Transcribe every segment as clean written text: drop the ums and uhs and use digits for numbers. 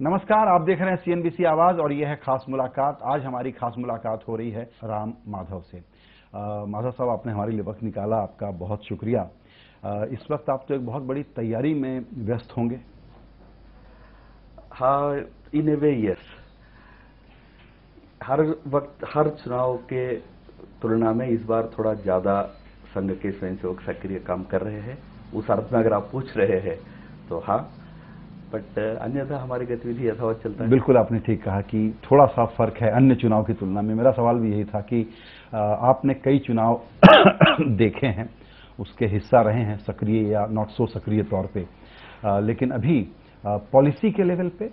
नमस्कार, आप देख रहे हैं सीएनबीसी आवाज और यह है खास मुलाकात। आज हमारी खास मुलाकात हो रही है राम माधव से। माधव साहब, आपने हमारे लिए वक्त निकाला, आपका बहुत शुक्रिया। इस वक्त आप तो एक बहुत बड़ी तैयारी में व्यस्त होंगे। हाँ, इन ए वे यस। हर वक्त हर चुनाव के तुलना में इस बार थोड़ा ज्यादा संघ के स्वयंसेवक सक्रिय काम कर रहे हैं। उस अर्थ में अगर आप पूछ रहे हैं तो हाँ, बट अन्यथा हमारी गतिविधि यथावत चलता है। बिल्कुल, आपने ठीक कहा कि थोड़ा सा फर्क है अन्य चुनाव की तुलना में। मेरा सवाल भी यही था कि आपने कई चुनाव देखे हैं, उसके हिस्सा रहे हैं सक्रिय या नॉट सो सक्रिय तौर पे, लेकिन अभी पॉलिसी के लेवल पे,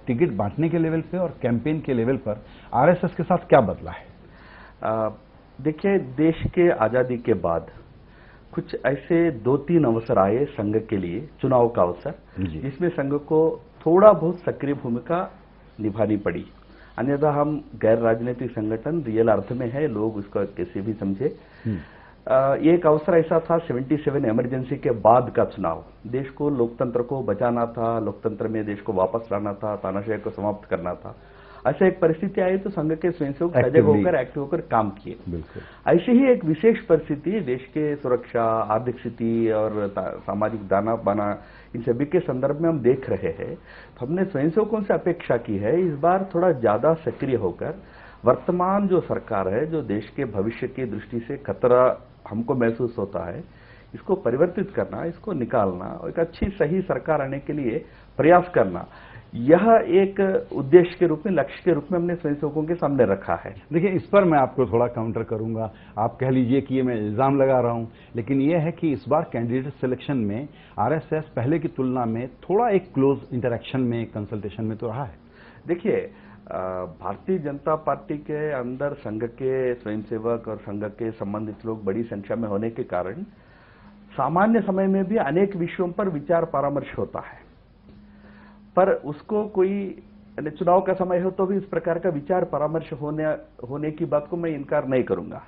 टिकट बांटने के लेवल पे और कैंपेन के लेवल पर आरएसएस के साथ क्या बदला है? देखिए, देश के आजादी के बाद कुछ ऐसे 2-3 अवसर आए संघ के लिए, चुनाव का अवसर, जिसमें संघ को थोड़ा बहुत सक्रिय भूमिका निभानी पड़ी। अन्यथा हम गैर राजनीतिक संगठन रियल अर्थ में है, लोग उसको कैसे भी समझे। एक अवसर ऐसा था 77 इमरजेंसी के बाद का चुनाव। देश को, लोकतंत्र को बचाना था, लोकतंत्र में देश को वापस लाना था, तानाशाही को समाप्त करना था। ऐसा एक परिस्थिति आई तो संघ के स्वयंसेवक सजग होकर, एक्टिव होकर काम किए। ऐसी ही एक विशेष परिस्थिति देश के सुरक्षा, आर्थिक स्थिति और सामाजिक दाना बाना, इन सभी के संदर्भ में हम देख रहे हैं। तो हमने स्वयंसेवकों से अपेक्षा की है इस बार थोड़ा ज्यादा सक्रिय होकर वर्तमान जो सरकार है, जो देश के भविष्य की दृष्टि से खतरा हमको महसूस होता है, इसको परिवर्तित करना, इसको निकालना और एक अच्छी सही सरकार आने के लिए प्रयास करना, यह एक उद्देश्य के रूप में, लक्ष्य के रूप में हमने स्वयंसेवकों के सामने रखा है। देखिए, इस पर मैं आपको थोड़ा काउंटर करूंगा। आप कह लीजिए कि ये मैं इल्जाम लगा रहा हूं, लेकिन ये है कि इस बार कैंडिडेट सिलेक्शन में आरएसएस पहले की तुलना में थोड़ा एक क्लोज इंटरेक्शन में, कंसल्टेशन में तो रहा है। देखिए, भारतीय जनता पार्टी के अंदर संघ के स्वयंसेवक और संघ के संबंधित लोग बड़ी संख्या में होने के कारण सामान्य समय में भी अनेक विषयों पर विचार परामर्श होता है, पर उसको कोई चुनाव का समय हो तो भी इस प्रकार का विचार परामर्श होने की बात को मैं इनकार नहीं करूंगा।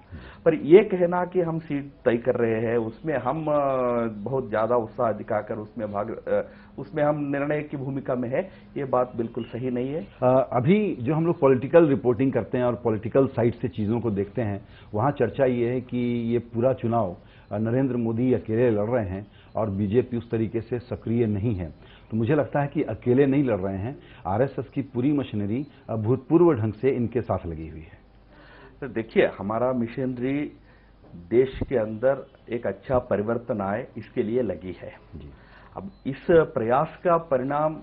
पर यह कहना कि हम सीट तय कर रहे हैं, उसमें हम बहुत ज्यादा उत्साह दिखाकर उसमें हम निर्णय की भूमिका में है, ये बात बिल्कुल सही नहीं है। अभी जो हम लोग पॉलिटिकल रिपोर्टिंग करते हैं और पॉलिटिकल साइड से चीजों को देखते हैं, वहां चर्चा ये है कि ये पूरा चुनाव नरेंद्र मोदी अकेले लड़ रहे हैं और बीजेपी उस तरीके से सक्रिय नहीं है। तो मुझे लगता है कि अकेले नहीं लड़ रहे हैं, आरएसएस की पूरी मशीनरी अभूतपूर्व ढंग से इनके साथ लगी हुई है। तो देखिए, हमारा मिशनरी देश के अंदर एक अच्छा परिवर्तन आए, इसके लिए लगी है जी। अब इस प्रयास का परिणाम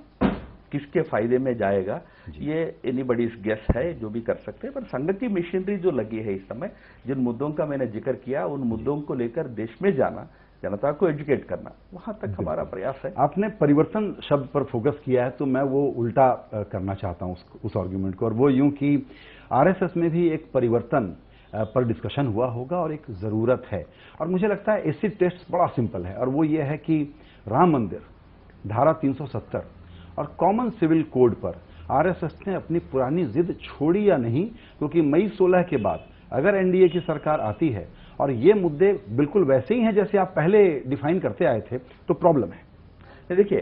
किसके फायदे में जाएगा, ये एनीबडीज गेस है, जो भी कर सकते हैं। पर संघ की मशीनरी जो लगी है इस समय, जिन मुद्दों का मैंने जिक्र किया, उन मुद्दों को लेकर देश में जाना, जनता को एजुकेट करना, वहां तक हमारा प्रयास है। आपने परिवर्तन शब्द पर फोकस किया है, तो मैं वो उल्टा करना चाहता हूं उस आर्ग्यूमेंट को, और वो यूं कि आरएसएस में भी एक परिवर्तन पर डिस्कशन हुआ होगा और एक जरूरत है। और मुझे लगता है एसिड टेस्ट बड़ा सिंपल है, और वो ये है कि राम मंदिर, धारा 370 और कॉमन सिविल कोड पर आरएसएस ने अपनी पुरानी जिद छोड़ी या नहीं, क्योंकि मई 16 के बाद अगर एनडीए की सरकार आती है और ये मुद्दे बिल्कुल वैसे ही हैं जैसे आप पहले डिफाइन करते आए थे, तो प्रॉब्लम है। देखिए,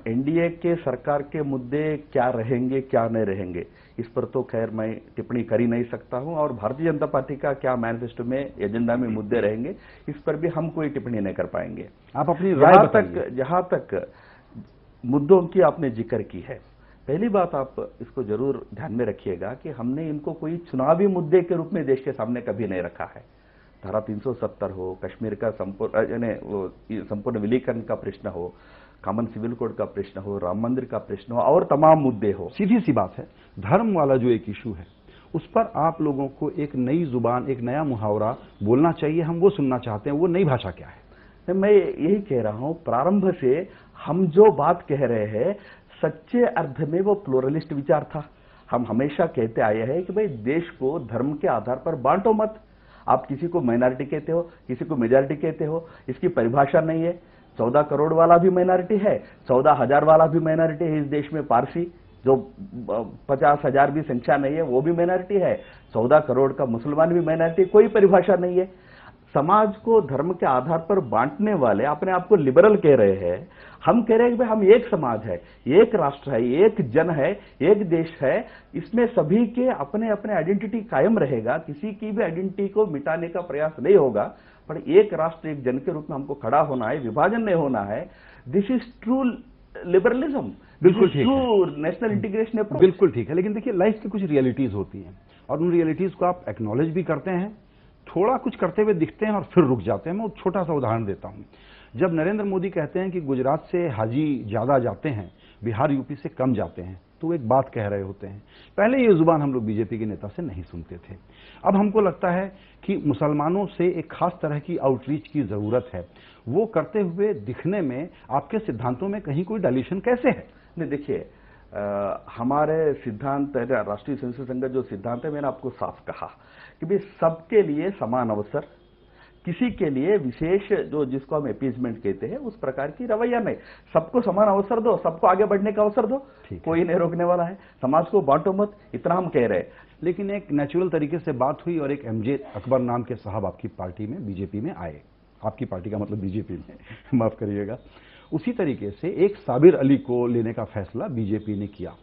एनडीए के सरकार के मुद्दे क्या रहेंगे, क्या नहीं रहेंगे, इस पर तो खैर मैं टिप्पणी कर ही नहीं सकता हूं, और भारतीय जनता पार्टी का क्या मैनिफेस्टो में, एजेंडा में मुद्दे रहेंगे, इस पर भी हम कोई टिप्पणी नहीं कर पाएंगे। आप अपनी राय बताइए। जहां तक मुद्दों की आपने जिक्र की है, पहली बात आप इसको जरूर ध्यान में रखिएगा कि हमने इनको कोई चुनावी मुद्दे के रूप में देश के सामने कभी नहीं रखा है। धारा 370 हो, कश्मीर का संपूर्ण विलीकरण का प्रश्न हो, कॉमन सिविल कोड का प्रश्न हो, राम मंदिर का प्रश्न हो, और तमाम मुद्दे हो। सीधी सी बात है, धर्म वाला जो एक इशू है, उस पर आप लोगों को एक नई जुबान, एक नया मुहावरा बोलना चाहिए। हम वो सुनना चाहते हैं। वो नई भाषा क्या है? मैं यही कह रहा हूं, प्रारंभ से हम जो बात कह रहे हैं, सच्चे अर्थ में वो प्लूरलिस्ट विचार था। हम हमेशा कहते आए हैं कि भाई, देश को धर्म के आधार पर बांटो मत। आप किसी को माइनॉरिटी कहते हो, किसी को मेजॉरिटी कहते हो, इसकी परिभाषा नहीं है। 14 करोड़ वाला भी माइनॉरिटी है, 14,000 वाला भी माइनॉरिटी है। इस देश में पारसी, जो 50,000 भी संख्या नहीं है, वो भी माइनॉरिटी है। 14 करोड़ का मुसलमान भी माइनॉरिटी, कोई परिभाषा नहीं है। समाज को धर्म के आधार पर बांटने वाले अपने आप को लिबरल कह रहे हैं, हम कह रहे हैं कि भाई हम एक समाज है, एक राष्ट्र है, एक जन है, एक देश है, इसमें सभी के अपने अपने आइडेंटिटी कायम रहेगा, किसी की भी आइडेंटिटी को मिटाने का प्रयास नहीं होगा, पर एक राष्ट्र एक जन के रूप में हमको खड़ा होना है, विभाजन नहीं होना है। दिस इज ट्रू लिबरलिज्म, बिल्कुल ठीक ट्रू नेशनल इंटीग्रेशन अप्रोच। बिल्कुल ठीक है, लेकिन देखिए लाइफ की कुछ रियलिटीज होती हैं और उन रियलिटीज को आप एक्नॉलेज भी करते हैं, थोड़ा कुछ करते हुए दिखते हैं और फिर रुक जाते हैं। मैं एक छोटा सा उदाहरण देता हूं। जब नरेंद्र मोदी कहते हैं कि गुजरात से हाजी ज्यादा जाते हैं, बिहार यूपी से कम जाते हैं, तो वो एक बात कह रहे होते हैं। पहले ये जुबान हम लोग बीजेपी के नेता से नहीं सुनते थे। अब हमको लगता है कि मुसलमानों से एक खास तरह की आउटरीच की जरूरत है। वो करते हुए दिखने में आपके सिद्धांतों में कहीं कोई डायल्यूशन कैसे है? नहीं, देखिए हमारे सिद्धांत, राष्ट्रीय स्वयंसेवक संघ जो सिद्धांत है, मैंने आपको साफ कहा कि भाई सबके लिए समान अवसर, किसी के लिए विशेष जो जिसको हम अपीजमेंट कहते हैं उस प्रकार की रवैया नहीं। सबको समान अवसर दो, सबको आगे बढ़ने का अवसर दो, कोई नहीं रोकने वाला है। समाज को बांटो मत, इतना हम कह रहे हैं। लेकिन एक नेचुरल तरीके से बात हुई और एक एमजे अकबर नाम के साहब आपकी पार्टी में, बीजेपी में आए। आपकी पार्टी का मतलब बीजेपी में, माफ करिएगा। उसी तरीके से एक साबिर अली को लेने का फैसला बीजेपी ने किया।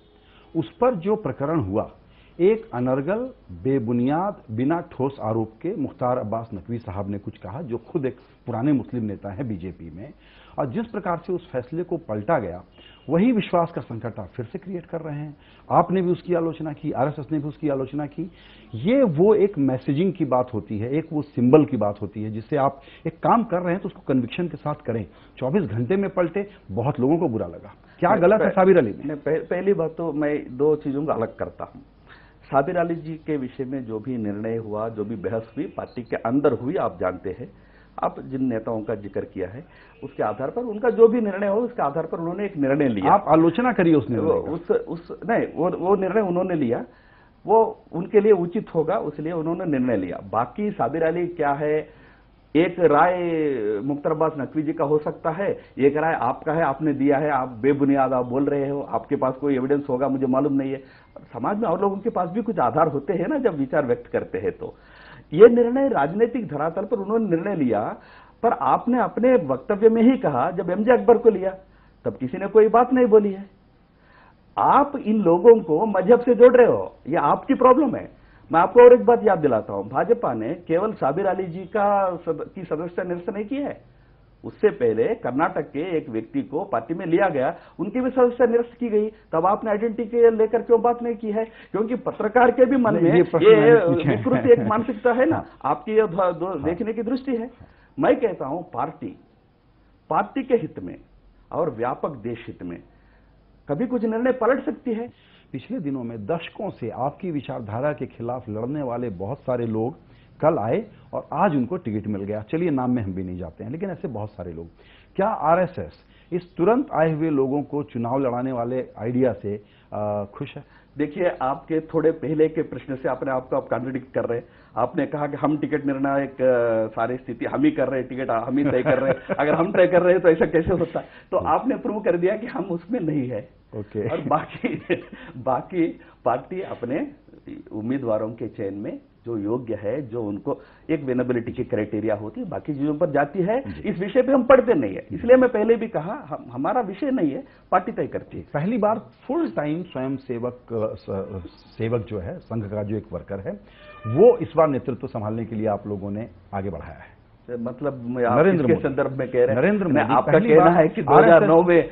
उस पर जो प्रकरण हुआ, एक अनर्गल, बेबुनियाद, बिना ठोस आरोप के मुख्तार अब्बास नकवी साहब ने कुछ कहा, जो खुद एक पुराने मुस्लिम नेता हैं बीजेपी में, और जिस प्रकार से उस फैसले को पलटा गया, वही विश्वास का संकट आप फिर से क्रिएट कर रहे हैं। आपने भी उसकी आलोचना की, आरएसएस ने भी उसकी आलोचना की। ये वो एक मैसेजिंग की बात होती है, एक वो सिंबल की बात होती है, जिससे आप एक काम कर रहे हैं तो उसको कन्विक्शन के साथ करें। 24 घंटे में पलटे, बहुत लोगों को बुरा लगा। क्या गलत है साबिर अली में? पहली बात तो मैं दो चीजों को अलग करता हूं। साबिर अली जी के विषय में जो भी निर्णय हुआ, जो भी बहस हुई, पार्टी के अंदर हुई, आप जानते हैं। आप जिन नेताओं का जिक्र किया है उसके आधार पर उनका जो भी निर्णय हो, उसके आधार पर उन्होंने एक निर्णय लिया। आप आलोचना करिए उस निर्णय नहीं, वो निर्णय उन्होंने लिया, वो उनके लिए उचित होगा, इसलिए उन्होंने निर्णय लिया। बाकी साबिर अली क्या है, एक राय मुख्तार अब्बास नकवी जी का हो सकता है, एक राय आपका है, आपने दिया है, आप बेबुनियाद आप बोल रहे हो, आपके पास कोई एविडेंस होगा, मुझे मालूम नहीं है। समाज में और लोगों के पास भी कुछ आधार होते हैं ना, जब विचार व्यक्त करते हैं। तो ये निर्णय राजनीतिक धरातल पर उन्होंने निर्णय लिया, पर आपने अपने वक्तव्य में ही कहा, जब एमजे अकबर को लिया तब किसी ने कोई बात नहीं बोली है। आप इन लोगों को मजहब से जोड़ रहे हो, ये आपकी प्रॉब्लम है। मैं आपको और एक बात याद दिलाता हूं, भाजपा ने केवल साबिर अली जी की सदस्यता निरस्त नहीं की है, उससे पहले कर्नाटक के एक व्यक्ति को पार्टी में लिया गया, उनकी भी सदस्यता निरस्त की गई। तब आपने आइडेंटिटी के लेकर क्यों बात नहीं की है? क्योंकि पत्रकार के भी मन में ये विकृत एक मानसिकता है ना, आपकी ये देखने की दृष्टि है। मैं कहता हूं पार्टी के हित में और व्यापक देश हित में कभी कुछ निर्णय पलट सकती है। पिछले दिनों में दशकों से आपकी विचारधारा के खिलाफ लड़ने वाले बहुत सारे लोग कल आए और आज उनको टिकट मिल गया। चलिए नाम में हम भी नहीं जाते हैं, लेकिन ऐसे बहुत सारे लोग। क्या आरएसएस इस तुरंत आए हुए लोगों को चुनाव लड़ाने वाले आइडिया से खुश है? देखिए, आपके थोड़े पहले के प्रश्न से अपने आप को आप कॉन्ट्रडिक्ट कर रहे हैं। आपने कहा कि हम टिकट निर्णायक सारी स्थिति हम ही कर रहे हैं, टिकट हम ही तय कर रहे हैं। अगर हम तय कर रहे हैं तो ऐसा कैसे होता है? तो आपने प्रूव कर दिया कि हम उसमें नहीं है। ओके। और बाकी पार्टी अपने उम्मीदवारों के चयन में जो योग्य है, जो उनको एक विनेबिलिटी की क्राइटेरिया होती है, बाकी चीजों पर जाती है। इस विषय पे हम पढ़ते नहीं है, इसलिए मैं पहले भी कहा हमारा विषय नहीं है, पार्टी तय करती है। पहली बार फुल टाइम स्वयं सेवक जो है, संघ का जो एक वर्कर है, वो इस बार नेतृत्व संभालने के लिए आप लोगों ने आगे बढ़ाया है। मतलब नरेंद्र के संदर्भ में कह रहे हैं, नरेंद्र मोदी। आपका कहना है कि 2009 में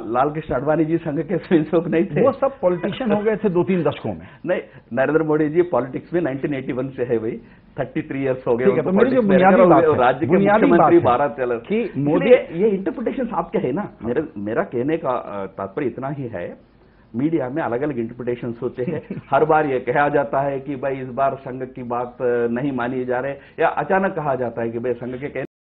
लाल कृष्ण आडवाणी जी संघ के स्वयंसेवक नहीं थे? वो सब पॉलिटिशियन हो गए थे 2-3 दशकों में। नहीं, नरेंद्र मोदी जी पॉलिटिक्स में 1981 से है भाई, 33 इयर्स हो गए। तो मेरी जो बुनियादी बात है, राज्य के मुख्यमंत्री 12 चल कि मोदी, ये इंटरप्रिटेशन आपके है ना। मेरा कहने का तात्पर्य इतना ही है, मीडिया में अलग अलग इंटरप्रिटेशन होते हैं। हर बार ये कहा जाता है कि भाई इस बार संघ की बात नहीं मानी जा रहे, या अचानक कहा जाता है कि भाई संघ के